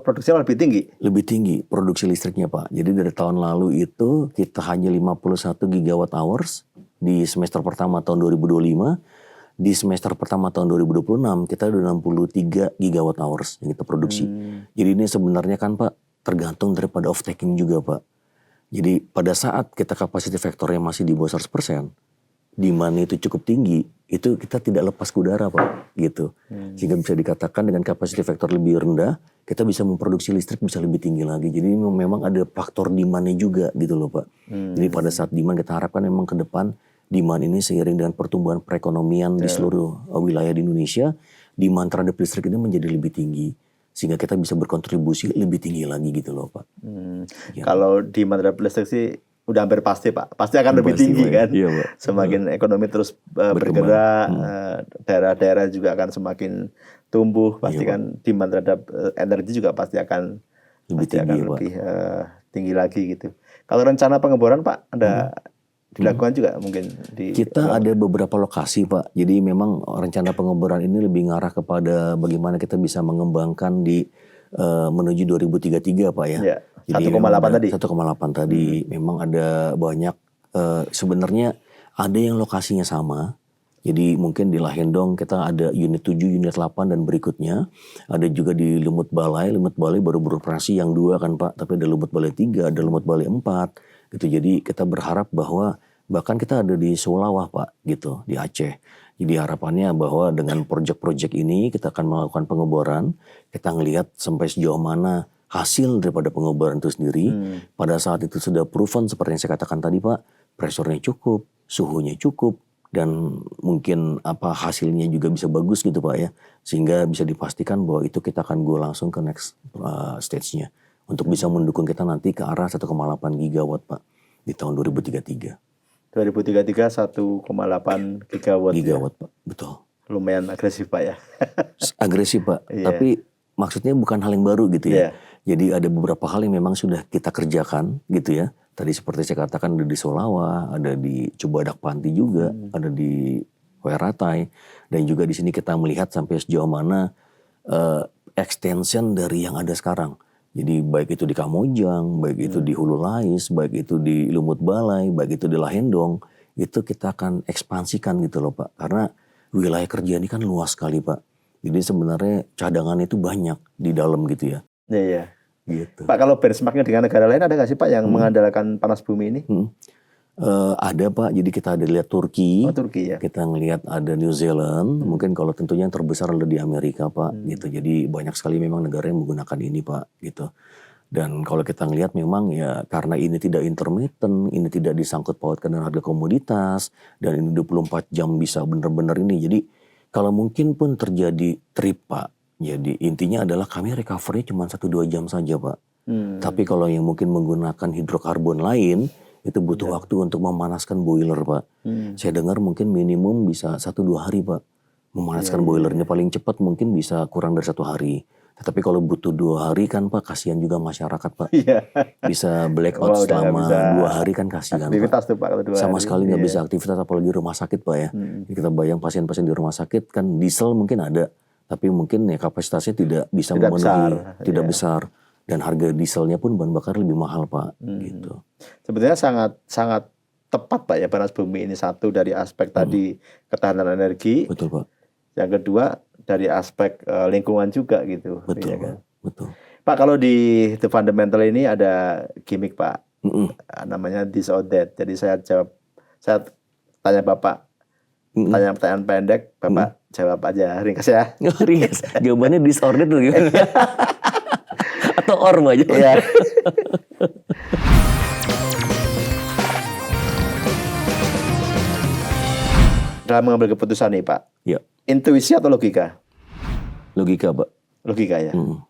produksinya lebih tinggi? Lebih tinggi produksi listriknya Pak. Jadi dari tahun lalu itu kita hanya 51 gigawatt hours di semester pertama tahun 2025. Di semester pertama tahun 2026 kita udah 63 gigawatt hours yang kita produksi. Jadi ini sebenarnya kan Pak tergantung daripada off-taking juga Pak. Jadi pada saat kita capacity factornya masih di bawah 100%, demand itu cukup tinggi, itu kita tidak lepas ke udara Pak, gitu. Sehingga bisa dikatakan dengan capacity factor lebih rendah, kita bisa memproduksi listrik bisa lebih tinggi lagi. Jadi memang ada faktor demandnya juga gitu loh Pak. Jadi pada saat demand kita harapkan memang ke depan, demand ini seiring dengan pertumbuhan perekonomian di seluruh wilayah di Indonesia, demand terhadap listrik ini menjadi lebih tinggi. Sehingga kita bisa berkontribusi lebih tinggi lagi gitu loh Pak. Kalau di terhadap listrik sih udah hampir pasti Pak. Pasti akan lebih tinggi kan. Iya, Pak. Semakin ekonomi terus bergerak, daerah-daerah juga akan semakin tumbuh. Pasti kan demand terhadap energi juga pasti akan lebih tinggi lagi gitu. Kalau rencana pengeboran Pak ada dilakukan juga mungkin di kita ada beberapa lokasi Pak. Jadi memang rencana pengeboran ini lebih ngarah kepada bagaimana kita bisa mengembangkan di menuju 2033 Pak ya. Ya 1,8 tadi. 1,8 tadi. Memang ada banyak sebenarnya ada yang lokasinya sama. Jadi mungkin di Lahendong kita ada unit 7, unit 8 dan berikutnya. Ada juga di Lumut Balai baru beroperasi yang 2 kan Pak. Tapi ada Lumut Balai 3, ada Lumut Balai 4. Gitu. Jadi kita berharap bahwa bahkan kita ada di Solawah Pak gitu di Aceh. Jadi harapannya bahwa dengan proyek-proyek ini kita akan melakukan pengeboran. Kita ngelihat sampai sejauh mana hasil daripada pengeboran itu sendiri. Pada saat itu sudah proven seperti yang saya katakan tadi Pak. Presornya cukup, suhunya cukup. Dan mungkin hasilnya juga bisa bagus gitu Pak ya. Sehingga bisa dipastikan bahwa itu kita akan go langsung ke next stage-nya. Untuk bisa mendukung kita nanti ke arah 1,8 gigawatt Pak di tahun 2033. 2033 1,8 gigawatt. Gigawatt Pak, betul. Lumayan agresif Pak ya. Agresif Pak, Iya. tapi maksudnya bukan hal yang baru gitu Iya. ya. Jadi ada beberapa hal yang memang sudah kita kerjakan gitu ya. Tadi seperti saya katakan ada di Solawa, ada di Cibadak Panti juga, ada di Weratai, dan juga di sini kita melihat sampai sejauh mana extension dari yang ada sekarang. Jadi baik itu di Kamojang, baik itu di Hulu Lais, baik itu di Lumut Balai, baik itu di Lahendong, itu kita akan ekspansikan gitu loh Pak. Karena wilayah kerja ini kan luas sekali Pak. Jadi sebenarnya cadangan itu banyak di dalam gitu ya. Iya. Gitu. Pak, kalau benchmarknya dengan negara lain ada nggak sih Pak yang mengandalkan panas bumi ini? Ada Pak, jadi kita ada lihat Turki, Oh, Turki ya. kita ngelihat ada New Zealand, mungkin kalau tentunya yang terbesar ada di Amerika Pak, gitu. Jadi banyak sekali memang negara yang menggunakan ini Pak, gitu. Dan kalau kita ngelihat memang ya karena ini tidak intermittent, ini tidak disangkut pautkan dengan harga komoditas, dan ini 24 jam bisa benar-benar ini. Jadi kalau mungkin pun terjadi trip Pak, jadi intinya adalah kami recovery cuma 1-2 jam saja Pak. Tapi kalau yang mungkin menggunakan hidrokarbon lain, itu butuh waktu untuk memanaskan boiler Pak. Saya dengar mungkin minimum bisa 1-2 hari Pak. Memanaskan boilernya paling cepat mungkin bisa kurang dari 1 hari. Tetapi kalau butuh 2 hari kan Pak, kasihan juga masyarakat Pak. Iya. Bisa blackout Wah, udah nggak selama bisa 2 hari kan kasihan Pak. Aktivitas tuh Pak kalau 2 Sama hari. sekali nggak Iya. bisa aktivitas apalagi rumah sakit Pak ya. Jadi kita bayang pasien-pasien di rumah sakit kan diesel mungkin ada. Tapi mungkin ya kapasitasnya tidak bisa Tidak memenuhi. besar, Tidak iya. besar. Dan harga dieselnya pun bahan bakar lebih mahal Pak. Gitu. Sebetulnya sangat tepat Pak ya panas bumi ini, satu dari aspek tadi ketahanan energi, Betul Pak. yang kedua dari aspek lingkungan juga gitu. Betul Iya kan? Pak. Betul. Pak, kalau di The Fundamental ini ada gimmick Pak, Mm-mm. namanya this or that. Jadi saya tanya Bapak, tanya pertanyaan pendek, Bapak jawab aja ringkas ya. Ringkas. Jawabannya disordered tuh gimana? Atau or Pak aja. Iya. Dalam mengambil keputusan nih Pak, Ya, intuisi atau logika? logika Pak. Logika ya. Mm.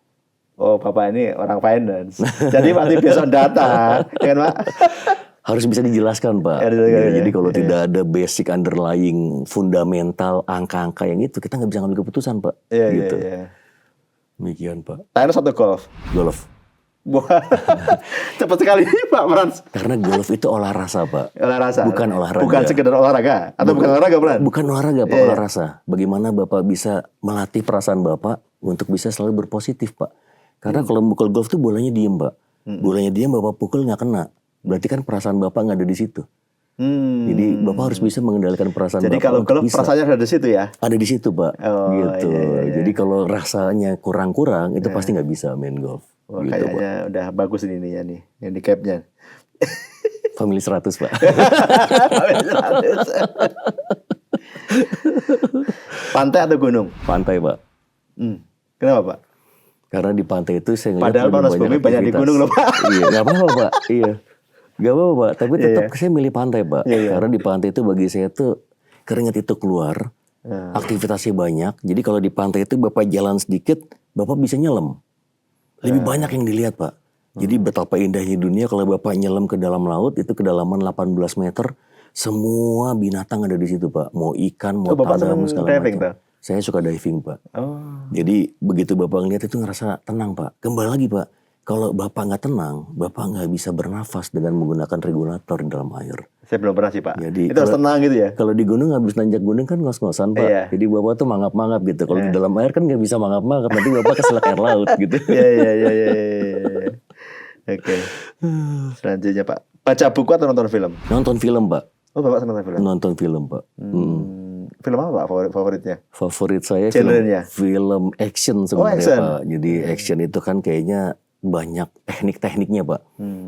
Oh, Bapak ini orang finance. Jadi masih based on data, ya kan Pak? Harus bisa dijelaskan Pak. Harus dijelaskan, Ya, ya. jadi kalau Iya. tidak ada basic underlying fundamental angka-angka yang itu kita nggak bisa ngambil keputusan Pak. Iya, Gitu. iya, iya. Demikian Pak. Tenis atau golf? Golf. Wah, cepat sekali Pak Frans. Karena golf itu olah rasa Pak. Olah rasa. Bukan olahraga. Bukan sekedar olahraga. Atau bukan olahraga, Frans? Bukan olahraga Pak, Iya, olah rasa. Bagaimana Bapak bisa melatih perasaan Bapak untuk bisa selalu berpositif Pak. Karena kalau mukul golf tuh bolanya diem Pak. Bolanya diem Bapak pukul nggak kena. Berarti kan perasaan Bapak nggak ada di situ. Jadi Bapak harus bisa mengendalikan perasaan Jadi Bapak kalau untuk golf bisa. perasaannya ada di situ ya? Ada di situ Pak. Oh, Gitu. iya, iya, iya. Jadi kalau rasanya kurang-kurang itu pasti nggak bisa main golf. Wah, Gitu Pak. kayaknya udah bagus ini ya nih, handicapnya. Family 100 Pak. Pantai atau gunung? Pantai Pak. Kenapa Pak? Karena di pantai itu saya ngeliat Padahal lebih panas bumi banyak di aktivitas. gunung loh Pak. Iya, nggak apa-apa Pak. Iya, nggak apa-apa Pak. Tapi tetap saya milih pantai Pak. Iya, iya. Karena di pantai itu bagi saya tuh keringat itu keluar, Ya. aktivitasnya banyak. Jadi kalau di pantai itu Bapak jalan sedikit, Bapak bisa nyelam. Lebih banyak yang dilihat Pak. Jadi betapa indahnya dunia kalau Bapak nyelam ke dalam laut itu kedalaman 18 meter, semua binatang ada di situ Pak. Mau ikan, mau Oh, Bapak tadam seneng segala diving, macam. Pak? Saya suka diving Pak. Oh. Jadi begitu Bapak ngeliat itu ngerasa tenang Pak. Kembali lagi Pak, kalau Bapak nggak tenang, Bapak nggak bisa bernafas dengan menggunakan regulator di dalam air. Saya belum pernah sih Pak. Jadi Itu harus kalau- tenang gitu ya? Kalau di gunung habis nanjak gunung kan ngos-ngosan Pak. Iya. Jadi Bapak tuh mangap-mangap gitu. Kalau di dalam air kan nggak bisa mangap-mangap, nanti Bapak keselak air laut gitu. Iya, iya, iya, iya, iya. Oke. Selanjutnya Pak, baca buku atau nonton film? Nonton film Pak, Oh, Bapak senang nonton film? nonton film Pak. Film apa Pak favoritnya? Favorit saya Genrenya? film action sebenarnya action. Pak. Jadi action itu kan kayaknya banyak teknik-tekniknya Pak.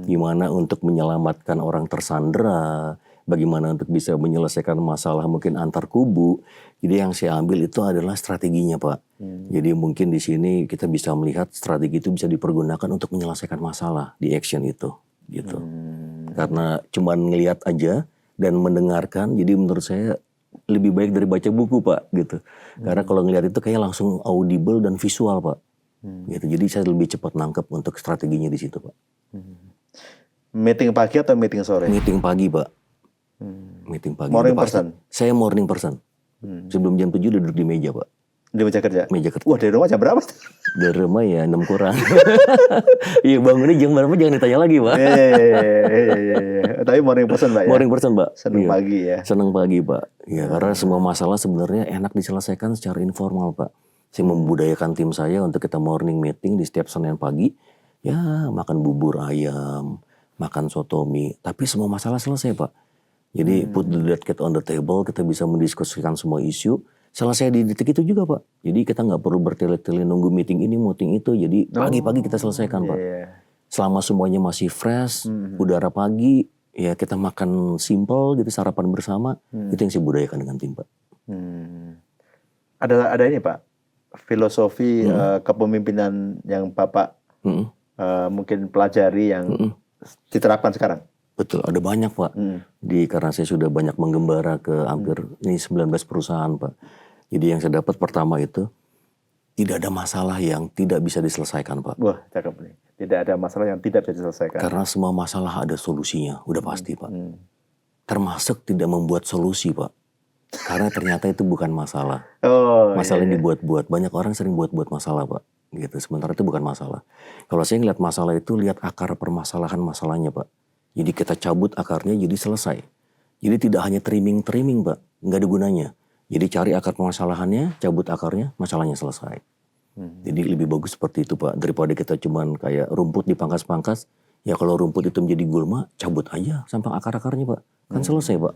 Gimana untuk menyelamatkan orang tersandera, bagaimana untuk bisa menyelesaikan masalah mungkin antar kubu. Jadi yang saya ambil itu adalah strateginya Pak. Jadi mungkin di sini kita bisa melihat strategi itu bisa dipergunakan untuk menyelesaikan masalah di action itu, gitu. Karena cuman ngelihat aja dan mendengarkan, jadi menurut saya lebih baik dari baca buku Pak, gitu. Karena kalau ngelihat itu kayak langsung audible dan visual Pak, gitu. Jadi saya lebih cepat nangkep untuk strateginya di situ Pak. Meeting pagi atau meeting sore? Meeting pagi Pak, meeting pagi. Morning Itu pasti. person? Saya morning person. Sebelum jam 7 duduk di meja Pak. Di meja kerja? Meja kerja. Wah, dari rumah jam berapa? Dari rumah ya 6 kurang. Iya bangunnya jam berapa jangan ditanya lagi Pak. Iya. Tapi morning person Pak ya? Morning person Pak. Seneng Iya. pagi ya? Seneng pagi Pak. Ya karena semua masalah sebenarnya enak diselesaikan secara informal Pak. Saya membudayakan tim saya untuk kita morning meeting di setiap Senin pagi. Ya makan bubur ayam, makan soto mie. Tapi semua masalah selesai Pak. Jadi put the dead cat on the table, kita bisa mendiskusikan semua isu. Selesai di detik itu juga Pak. Jadi kita nggak perlu bertele-tele nunggu meeting ini, meeting itu. Jadi pagi-pagi kita selesaikan Pak. Selama semuanya masih fresh, udara pagi, ya kita makan simple gitu, sarapan bersama. Itu yang saya budayakan dengan tim Pak. Ada ini Pak, filosofi kepemimpinan yang Bapak mungkin pelajari yang diterapkan sekarang. Betul, ada banyak Pak. Karena saya sudah banyak menggembara ke hampir ini 19 perusahaan Pak. Jadi yang saya dapat pertama itu tidak ada masalah yang tidak bisa diselesaikan Pak. Wah, cakep nih. Tidak ada masalah yang tidak bisa diselesaikan. Karena semua masalah ada solusinya, udah pasti Pak. Termasuk tidak membuat solusi Pak. Karena ternyata itu bukan masalah. Masalah yang dibuat-buat. Banyak orang sering buat-buat masalah Pak. Gitu. Sementara itu bukan masalah. Kalau saya ngeliat masalah itu, lihat akar permasalahan masalahnya Pak. Jadi kita cabut akarnya jadi selesai. Jadi tidak hanya trimming Pak. Nggak ada gunanya. Jadi cari akar permasalahannya, cabut akarnya, masalahnya selesai. Jadi lebih bagus seperti itu Pak. Daripada kita cuman kayak rumput dipangkas-pangkas. Ya kalau rumput itu menjadi gulma, cabut aja sampai akar-akarnya Pak. Kan selesai Pak.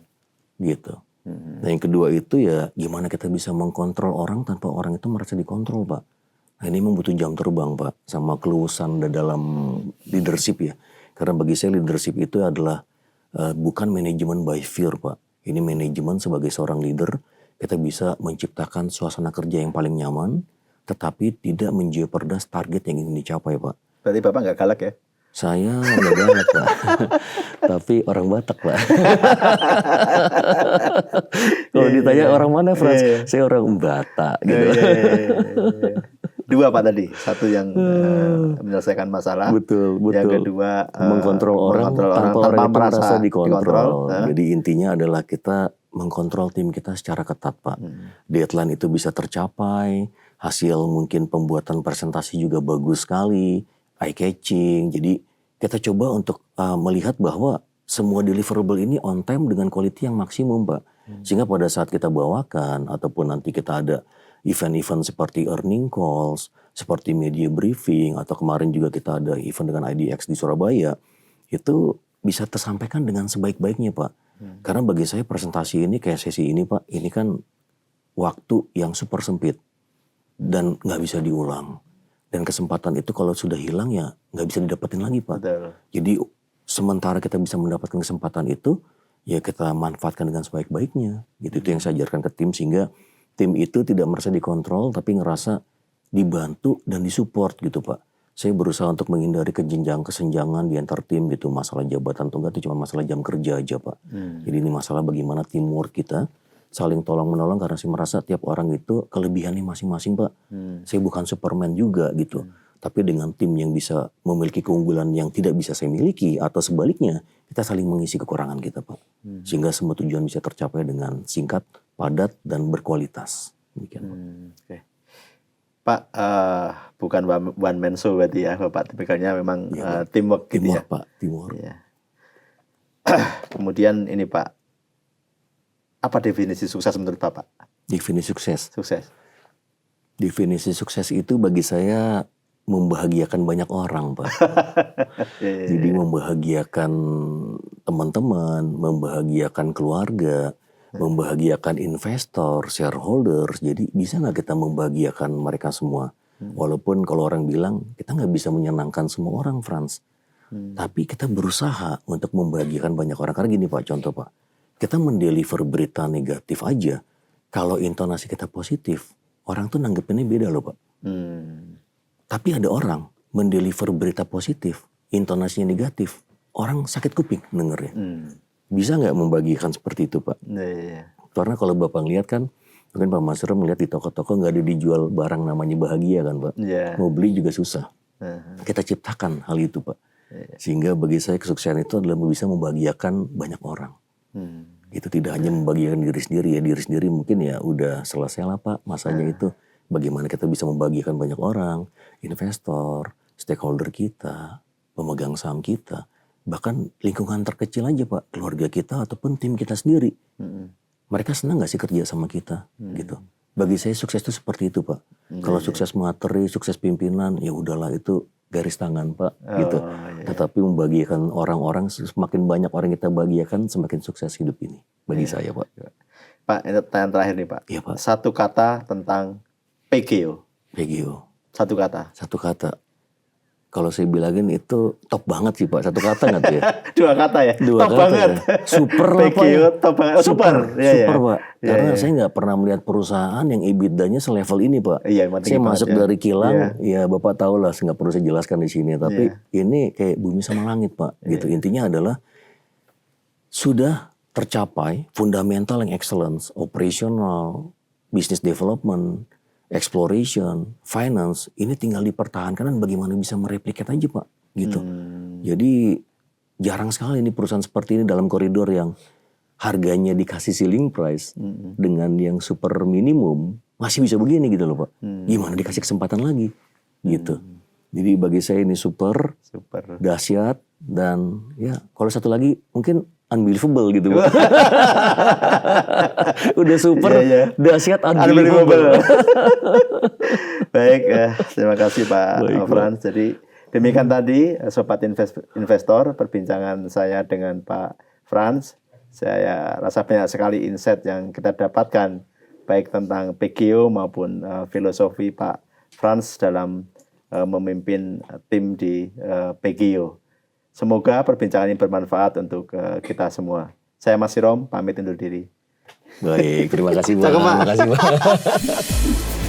Gitu. Nah yang kedua itu ya gimana kita bisa mengkontrol orang tanpa orang itu merasa dikontrol Pak. Nah ini memang butuh jam terbang Pak. Sama kelulusan dalam leadership ya. Karena bagi saya leadership itu adalah bukan manajemen by fear Pak. Ini manajemen sebagai seorang leader. Kita bisa menciptakan suasana kerja yang paling nyaman. Tetapi tidak menjeopardas target yang ingin dicapai Pak. Berarti Bapak nggak galak ya? Saya nggak galak Pak. Tapi orang Batak Pak. Kalau ditanya orang mana Frans? Saya orang Batak gitu. Dua Pak tadi. Satu yang menyelesaikan masalah. Betul. Yang kedua mengkontrol orang tanpa orang itu merasa dikontrol. Nah. Jadi intinya adalah kita mengkontrol tim kita secara ketat Pak. Deadline itu bisa tercapai. Hasil mungkin pembuatan presentasi juga bagus sekali. Eye catching. Jadi kita coba untuk melihat bahwa semua deliverable ini on time dengan quality yang maksimum Pak. Sehingga pada saat kita bawakan ataupun nanti kita ada event-event seperti earning calls, seperti media briefing, atau kemarin juga kita ada event dengan IDX di Surabaya, itu bisa tersampaikan dengan sebaik-baiknya Pak. Karena bagi saya presentasi ini kayak sesi ini Pak, ini kan waktu yang super sempit dan nggak bisa diulang. Dan kesempatan itu kalau sudah hilang ya nggak bisa didapetin lagi Pak. Betul. Jadi sementara kita bisa mendapatkan kesempatan itu, ya kita manfaatkan dengan sebaik-baiknya. Gitu. Itu yang saya ajarkan ke tim sehingga tim itu tidak merasa dikontrol tapi ngerasa dibantu dan disupport gitu Pak. Saya berusaha untuk menghindari kesenjangan di antar tim gitu. Masalah jabatan tunggal itu cuma masalah jam kerja aja Pak. Jadi ini masalah bagaimana teamwork kita saling tolong-menolong karena saya merasa tiap orang itu kelebihannya masing-masing Pak. Saya bukan Superman juga gitu. Tapi dengan tim yang bisa memiliki keunggulan yang tidak bisa saya miliki atau sebaliknya, kita saling mengisi kekurangan kita Pak. Sehingga semua tujuan bisa tercapai dengan singkat, padat, dan berkualitas. Demikian Pak. Okay. Pak, bukan one man show berarti ya Bapak. Tipikalnya memang teamwork gitu ya. Pak, teamwork. Ya. Kemudian ini Pak, apa definisi sukses menurut Bapak? Definisi sukses. Definisi sukses itu bagi saya membahagiakan banyak orang Pak. Jadi membahagiakan teman-teman, membahagiakan keluarga, membahagiakan investor, shareholders. Jadi bisa nggak kita membahagiakan mereka semua? Walaupun kalau orang bilang kita nggak bisa menyenangkan semua orang Frans. Tapi kita berusaha untuk membahagiakan banyak orang. Karena gini Pak, contoh Pak. Kita mendeliver berita negatif aja. Kalau intonasi kita positif, orang tuh nanggepinnya beda loh Pak. Tapi ada orang mendeliver berita positif, intonasinya negatif, orang sakit kuping dengernya. Bisa nggak membagikan seperti itu Pak? Karena kalau Bapak lihat kan, mungkin Pak Masro melihat di toko-toko nggak ada dijual barang namanya bahagia kan Pak. Mau beli juga susah. Kita ciptakan hal itu Pak. Sehingga bagi saya kesuksesan itu adalah bisa membahagiakan banyak orang. Itu tidak hanya membagikan diri sendiri ya, diri sendiri mungkin ya udah selesai lah Pak masanya itu. Bagaimana kita bisa membagikan banyak orang, investor, stakeholder kita, pemegang saham kita, bahkan lingkungan terkecil aja Pak, keluarga kita ataupun tim kita sendiri. Mereka senang gak sih kerja sama kita gitu. Bagi saya sukses itu seperti itu Pak. Kalau sukses materi, sukses pimpinan, ya udahlah itu garis tangan Pak gitu. Tetapi membagikan orang-orang, semakin banyak orang kita bagikan, semakin sukses hidup ini bagi saya Pak. Pak, ini pertanyaan terakhir nih Pak. Iya Pak. Satu kata tentang PGO. PGO. Satu kata. Satu kata. Kalau saya bilangin itu top banget sih Pak. Satu kata nggak tuh ya? Dua kata ya? Dua top kata banget. ya. Super lah Pak. PGO top banget. Oh, super. Super Pak. Ya, Karena saya nggak pernah melihat perusahaan yang EBITDA-nya selevel ini Pak. Iya, Saya masuk dari kilang, ya Bapak tahu lah, nggak perlu saya jelaskan di sini. Tapi ini kayak bumi sama langit Pak. Gitu. Intinya adalah sudah tercapai fundamental yang excellence, operational, business development, exploration, finance, ini tinggal dipertahankan dan bagaimana bisa mereplikat aja Pak, gitu. Jadi jarang sekali ini perusahaan seperti ini dalam koridor yang harganya dikasih ceiling price dengan yang super minimum masih bisa begini gitu loh Pak. Gimana dikasih kesempatan lagi, gitu. Jadi bagi saya ini super, dahsyat dan ya kalau satu lagi mungkin unbelievable gitu Pak. Udah super, dahsyat, unbelievable. Baik, terima kasih Pak Frans. Jadi demikian tadi Sobat Investor perbincangan saya dengan Pak Frans. Saya rasa banyak sekali insight yang kita dapatkan baik tentang PGO maupun filosofi Pak Frans dalam memimpin tim di PGO. Semoga perbincangan ini bermanfaat untuk kita semua. Saya Mas Sirom, pamit undur diri. Baik, terima kasih Pak. Terima kasih Pak.